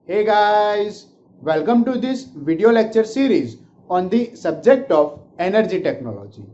Hey guys, welcome to this video lecture series on the subject of energy technology.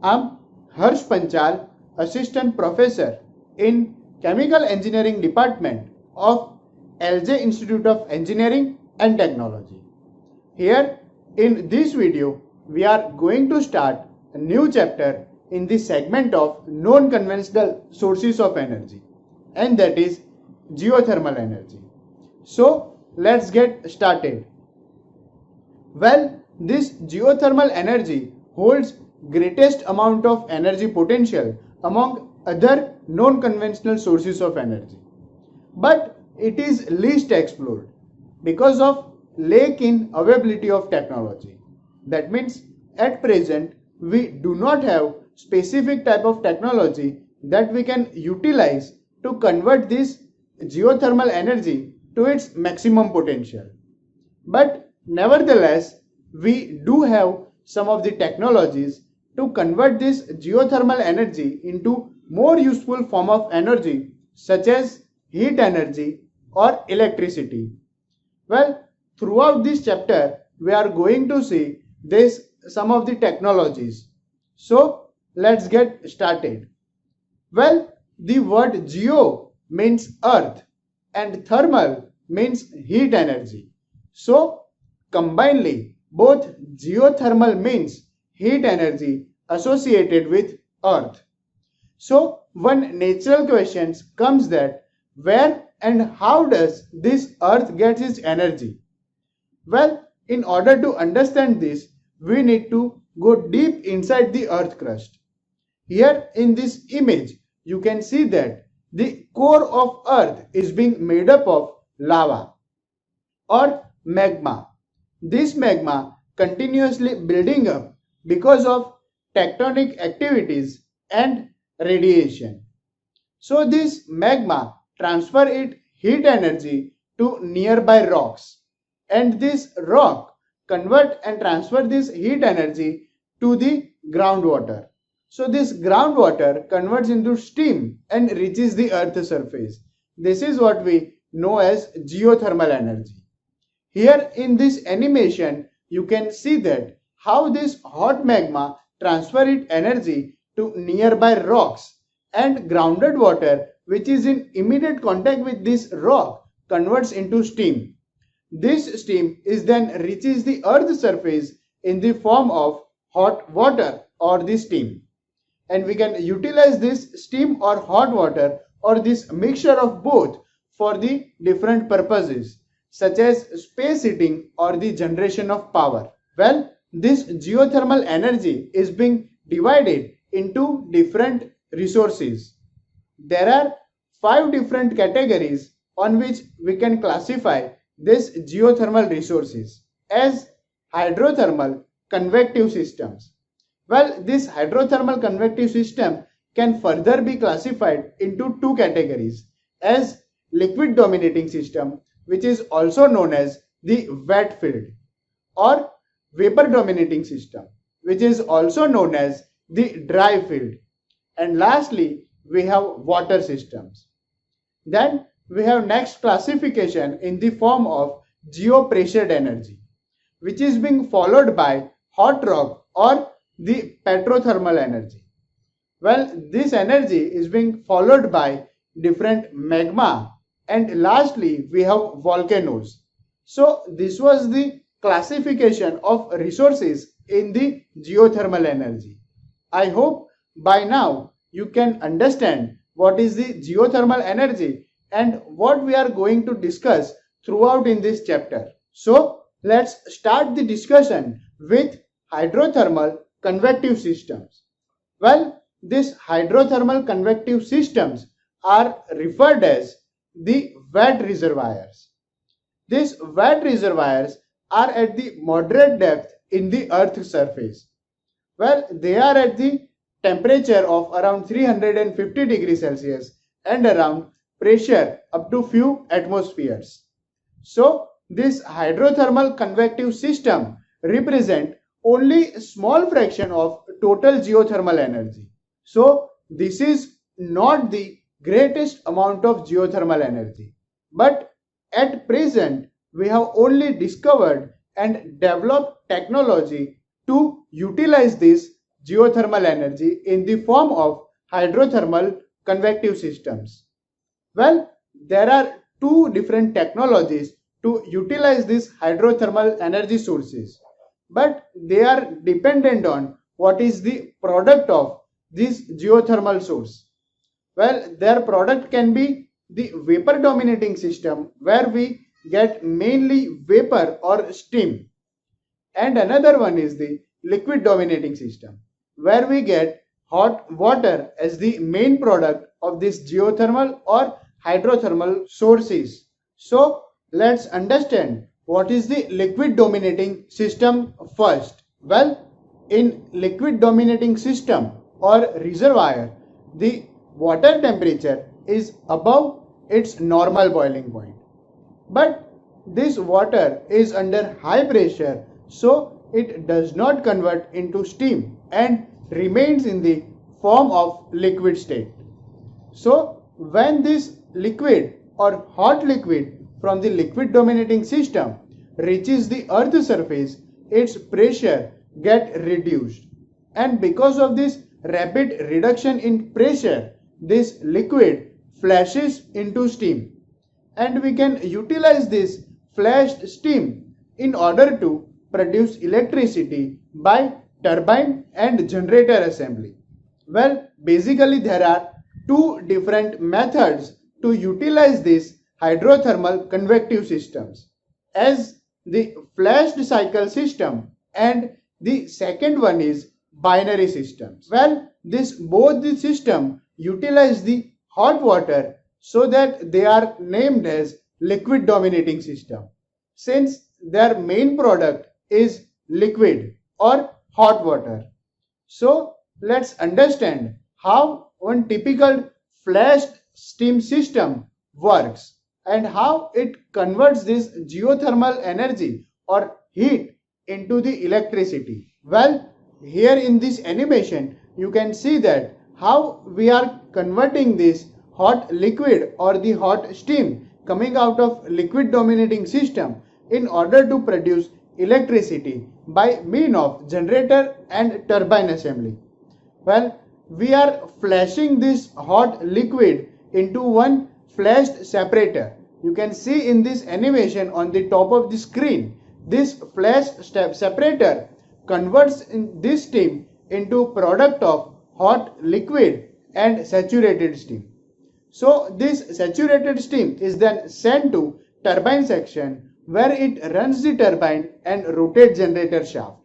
I'm Harsh Panchal, Assistant Professor in Chemical Engineering Department of LJ Institute of Engineering and Technology. Here in this video, we are going to start a new chapter in the segment of non-conventional sources of energy, and that is geothermal energy. So let's get started. Well, this geothermal energy holds greatest amount of energy potential among other non-conventional sources of energy. But it is least explored because of lack in availability of technology. That means at present we do not have specific type of technology that we can utilize to convert this geothermal energy to its maximum potential. But nevertheless, we do have some of the technologies to convert this geothermal energy into more useful form of energy such as heat energy or electricity. Well, throughout this chapter, we are going to see some of the technologies. So let's get started. Well, the word geo means earth and thermal means heat energy. So combinedly, both geothermal means heat energy associated with earth. So one natural question comes that where and how does this earth get its energy? Well, in order to understand this, we need to go deep inside the earth crust. Here in this image, you can see that the core of earth is being made up of lava or magma. This magma continuously building up because of tectonic activities and radiation. So this magma transfer its heat energy to nearby rocks, and this rock convert and transfer this heat energy to the groundwater. So this groundwater converts into steam and reaches the earth's surface. This is what we know as geothermal energy. Here in this animation, you can see that how this hot magma transfer its energy to nearby rocks, and grounded water which is in immediate contact with this rock converts into steam. This steam is then reaches the earth's surface in the form of hot water or the steam. And we can utilize this steam or hot water or this mixture of both for the different purposes such as space heating or the generation of power. Well, this geothermal energy is being divided into different resources. There are 5 different categories on which we can classify this geothermal resources as hydrothermal convective systems. Well, this hydrothermal convective system can further be classified into 2 categories as liquid dominating system, which is also known as the wet field, or vapor dominating system, which is also known as the dry field. And lastly, we have water systems. Then we have next classification in the form of geopressured energy, which is being followed by hot rock or the petrothermal energy. Well, this energy is being followed by different magma, and lastly we have volcanoes. So this was the classification of resources in the geothermal energy. I hope by now you can understand what is the geothermal energy and what we are going to discuss throughout in this chapter. So let's start the discussion with hydrothermal convective systems. Well, these hydrothermal convective systems are referred as the wet reservoirs. These wet reservoirs are at the moderate depth in the earth's surface. Well, they are at the temperature of around 350 degrees Celsius and around pressure up to few atmospheres. So this hydrothermal convective system represent only a small fraction of total geothermal energy. So this is not the greatest amount of geothermal energy, but at present we have only discovered and developed technology to utilize this geothermal energy in the form of hydrothermal convective systems. Well, there are two different technologies to utilize these hydrothermal energy sources, but they are dependent on what is the product of this geothermal source. Well, their product can be the vapor dominating system where we get mainly vapor or steam, and another one is the liquid dominating system where we get hot water as the main product of this geothermal or hydrothermal sources. So let's understand what is the liquid dominating system first. Well, in liquid dominating system or reservoir, the water temperature is above its normal boiling point, but this water is under high pressure, so it does not convert into steam and remains in the form of liquid state. So when this liquid or hot liquid from the liquid dominating system reaches the earth surface, its pressure get reduced, and because of this rapid reduction in pressure, this liquid flashes into steam, and we can utilize this flashed steam in order to produce electricity by turbine and generator assembly. Well, basically there are two different methods to utilize these hydrothermal convective systems, as the flashed cycle system and the second one is binary systems. Well, both the system utilize the hot water, so that they are named as liquid dominating system, since their main product is liquid or hot water. So let's understand how one typical flashed steam system works and how it converts this geothermal energy or heat into the electricity. Well, here in this animation you can see that how we are converting this hot liquid or the hot steam coming out of liquid dominating system in order to produce electricity by means of generator and turbine assembly. Well, we are flashing this hot liquid into one flashed separator. You can see in this animation on the top of the screen, this flashed separator converts in this steam into product of hot liquid and saturated steam. So this saturated steam is then sent to turbine section where it runs the turbine and rotates generator shaft.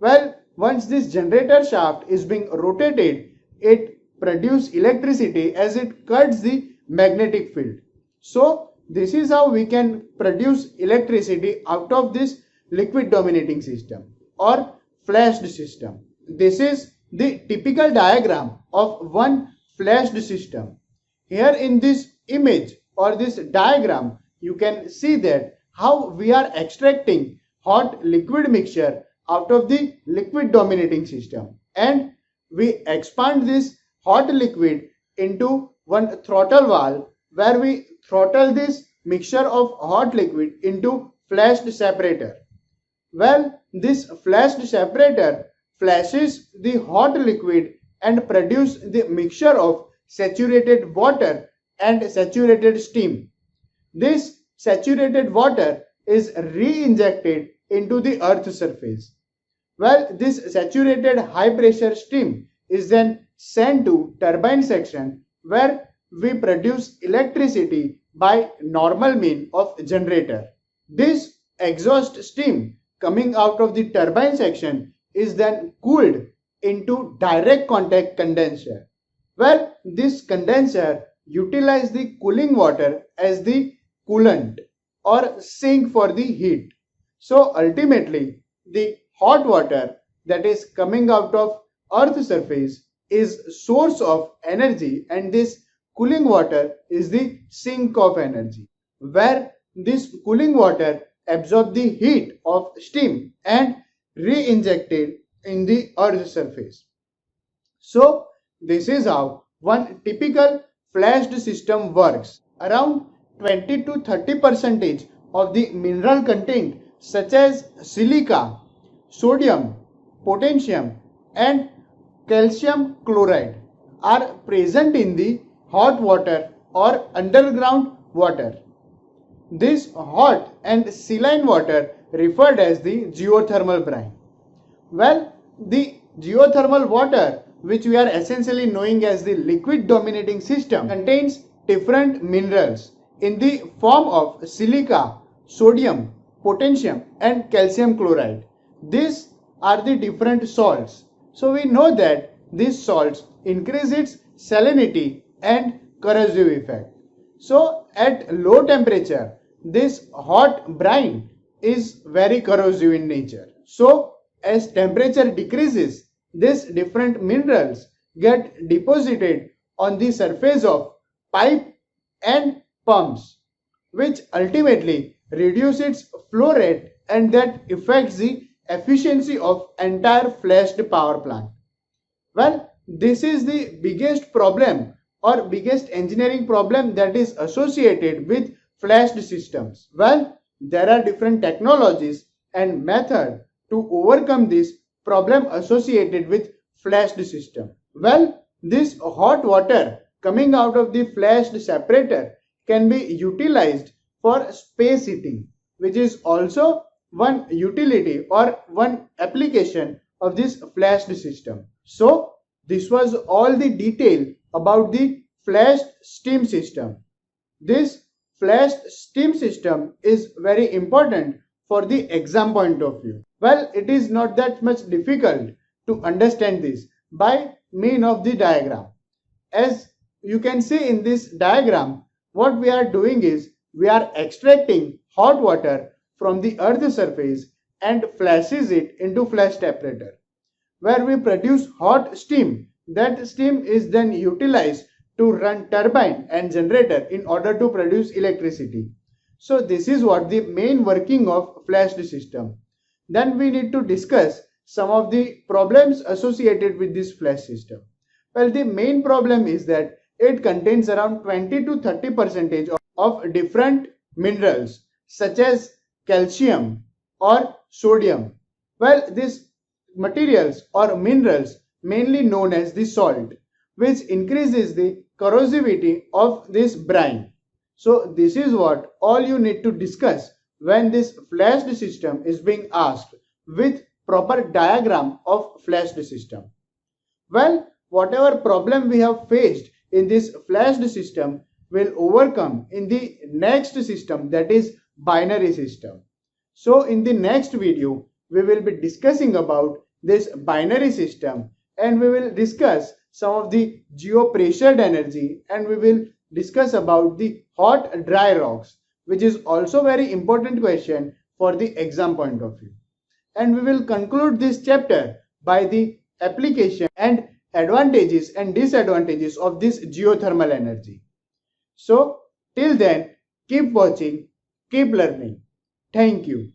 Well, once this generator shaft is being rotated, it produces electricity as it cuts the magnetic field. So this is how we can produce electricity out of this liquid dominating system or flashed system. This is the typical diagram of one flashed system. Here in this image or this diagram, you can see that how we are extracting hot liquid mixture out of the liquid dominating system, and we expand this hot liquid into one throttle valve where we throttle this mixture of hot liquid into flashed separator. Well, this flashed separator flashes the hot liquid and produces the mixture of saturated water and saturated steam. This saturated water is re-injected into the earth surface. Well, this saturated high pressure steam is then sent to turbine section where we produce electricity by normal means of generator. This exhaust steam coming out of the turbine section is then cooled into direct contact condenser. Well, this condenser utilizes the cooling water as the coolant or sink for the heat. So ultimately, the hot water that is coming out of earth surface is source of energy, and this cooling water is the sink of energy, where this cooling water absorbs the heat of steam and re-injected in the earth surface. So this is how one typical flashed system works. Around 20 to 30% of the mineral content such as silica, sodium, potassium and calcium chloride are present in the hot water or underground water. This hot and saline water referred as the geothermal brine. Well, the geothermal water, which we are essentially knowing as the liquid dominating system, contains different minerals in the form of silica, sodium, potassium and calcium chloride. These are the different salts. So we know that these salts increase its salinity and corrosive effect. So at low temperature, this hot brine is very corrosive in nature. So as temperature decreases, these different minerals get deposited on the surface of pipe and pumps, which ultimately reduce its flow rate, and that affects the efficiency of entire flashed power plant. Well, this is the biggest problem or biggest engineering problem that is associated with flashed systems. Well, there are different technologies and methods to overcome this problem associated with flashed system. Well, this hot water coming out of the flashed separator can be utilized for space heating, which is also one utility or one application of this flashed system. So this was all the detail about the flashed steam system. This flashed steam system is very important for the exam point of view. Well, it is not that much difficult to understand this by means of the diagram. As you can see in this diagram, what we are doing is we are extracting hot water from the earth surface and flashes it into flash separator, where we produce hot steam. That steam is then utilized to run turbine and generator in order to produce electricity. So this is what the main working of flashed system. Then we need to discuss some of the problems associated with this flash system. Well, the main problem is that it contains around 20 to 30% of different minerals such as calcium or sodium. Well, these materials or minerals mainly known as the salt, which increases the corrosivity of this brine. So this is what all you need to discuss when this flashed system is being asked with proper diagram of flashed system. Well, whatever problem we have faced in this flashed system will overcome in the next system, that is binary system. So in the next video, we will be discussing about this binary system, and we will discuss some of the geopressured energy, and we will discuss about the hot dry rocks, which is also very important question for the exam point of view. And we will conclude this chapter by the application and advantages and disadvantages of this geothermal energy. So till then, keep watching, keep learning. Thank you.